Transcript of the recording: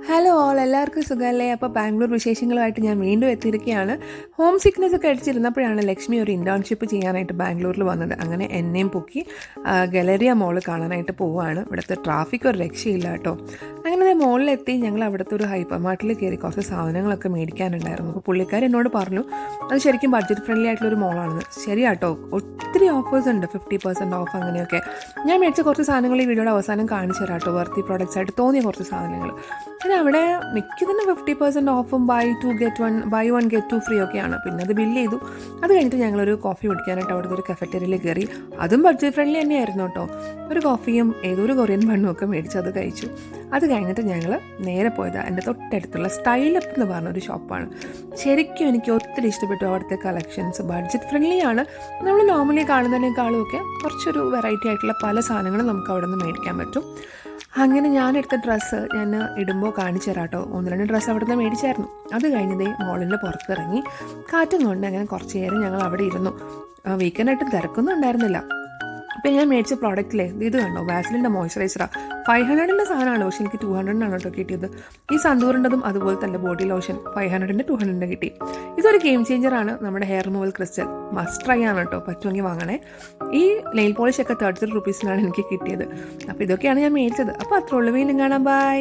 Hello all, എല്ലാവർക്കും സുഖമല്ലേ? അപ്പോൾ ബാംഗ്ലൂർ വിശേഷങ്ങളുമായിട്ട് ഞാൻ വീണ്ടും എത്തിയിരിക്കുകയാണ്. ഹോം സിക്നെസ് ഒക്കെ അടിച്ചിരുന്നപ്പോഴാണ് ലക്ഷ്മി ഒരു ഇൻറ്റേൺഷിപ്പ് ചെയ്യാനായിട്ട് ബാംഗ്ലൂരിൽ വന്നത്. അങ്ങനെ എന്നെയും പൊക്കി ഗലറിയ മോള് കാണാനായിട്ട് പോവുകയാണ്. ഇവിടുത്തെ ട്രാഫിക് ഒരു രക്ഷയില്ല കേട്ടോ. അങ്ങനെ മോളിലെത്തി ഞങ്ങൾ അവിടുത്തെ ഒരു ഹൈപ്പർ മാർട്ടിൽ കയറി കുറച്ച് സാധനങ്ങളൊക്കെ മേടിക്കാനുണ്ടായിരുന്നു. അപ്പോൾ പുള്ളിക്കാർ എന്നോട് പറഞ്ഞു അത് ശരിക്കും ബഡ്ജറ്റ് ഫ്രണ്ട്ലി ആയിട്ടുള്ളൊരു മോളാണെന്ന്. ശരിയാട്ടോ, ഒത്തിരി ഓഫേഴ്സ് ഉണ്ട്, 50% ഓഫ് അങ്ങനെയൊക്കെ. ഞാൻ മേടിച്ച കുറച്ച് സാധനങ്ങൾ ഈ വീഡിയോയുടെ അവസാനം കാണിച്ചു തരാം കേട്ടോ. വർത്തി പ്രോഡക്റ്റ്സ് ആയിട്ട് തോന്നിയ കുറച്ച് സാധനങ്ങൾ. പിന്നെ അവിടെ മിക്കതിന് 50% ഓഫും ബൈ 1 get 2 ഫ്രീ ഒക്കെയാണ്. പിന്നെ അത് ബില്ല് ചെയ്തു. അത് കഴിഞ്ഞിട്ട് ഞങ്ങളൊരു കോഫി കുടിക്കാനായിട്ട് അവിടുത്തെ ഒരു കഫറ്റേരിയയിൽ കയറി. അതും ബഡ്ജറ്റ് ഫ്രണ്ട്ലി തന്നെയായിരുന്നു കേട്ടോ. ഒരു കോഫിയും ഏതൊരു കൊറിയൻ ബണ്ണും ഒക്കെ മേടിച്ച് അത് കഴിച്ചു. അത് കഴിഞ്ഞിട്ട് ഞങ്ങൾ നേരെ പോയത് എൻ്റെ തൊട്ടടുത്തുള്ള സ്റ്റൈലപ്പ് എന്ന് പറഞ്ഞൊരു ഷോപ്പാണ്. ശരിക്കും എനിക്ക് ഒത്തിരി ഇഷ്ടപ്പെട്ടു അവിടുത്തെ കളക്ഷൻസ്. ബഡ്ജറ്റ് ഫ്രണ്ട്ലി ആണ്. നമ്മൾ നോർമലി കാണുന്നതിനേക്കാളും ഒക്കെ കുറച്ചൊരു വെറൈറ്റി ആയിട്ടുള്ള പല സാധനങ്ങളും നമുക്ക് അവിടെ നിന്ന് മേടിക്കാൻ പറ്റും. അങ്ങനെ ഞാനെടുത്ത ഡ്രസ്സ് ഞാൻ ഇടുമ്പോൾ കാണിച്ചു തരാം കേട്ടോ. 1-2 ഡ്രസ്സ് അവിടെ നിന്ന് മേടിച്ചായിരുന്നു. അത് കഴിഞ്ഞതേ മോളിൻ്റെ പുറത്തിറങ്ങി കാറ്റും കൊണ്ട് അങ്ങനെ കുറച്ച് നേരം ഞങ്ങൾ അവിടെ ഇരുന്നു. വീക്കെൻഡായിട്ട് തിരക്കൊന്നും ഉണ്ടായിരുന്നില്ല. ഇപ്പം ഞാൻ മേടിച്ച പ്രോഡക്റ്റിലെ ഇത് കണ്ടോ, വാസലിൻ്റെ മോയ്സ്ചറൈസറാണ്. 500ൻ്റെ സാധനമാണ്, പക്ഷേ എനിക്ക് 200-നാണ് കേട്ടോ കിട്ടിയത്. ഈ സന്തൂറിൻ്റെതും അതുപോലെ തന്നെ ബോഡി ലോഷൻ 500-ൻ്റെ 200-ൻ്റെ കിട്ടി. ഇതൊരു ഗെയിം ചേഞ്ചറാണ്. നമ്മുടെ hair removal crystal must try ആണ് കേട്ടോ. പറ്റുമെങ്കിൽ വാങ്ങണേ. ഈ നെയിൽ പോളിഷൊക്കെ 33 rupees എനിക്ക് കിട്ടിയത്. അപ്പോൾ ഇതൊക്കെയാണ് ഞാൻ മേടിച്ചത്. അപ്പോൾ അത്രേ ഉള്ളൂ. വീണ്ടും കാണാം. ബൈ.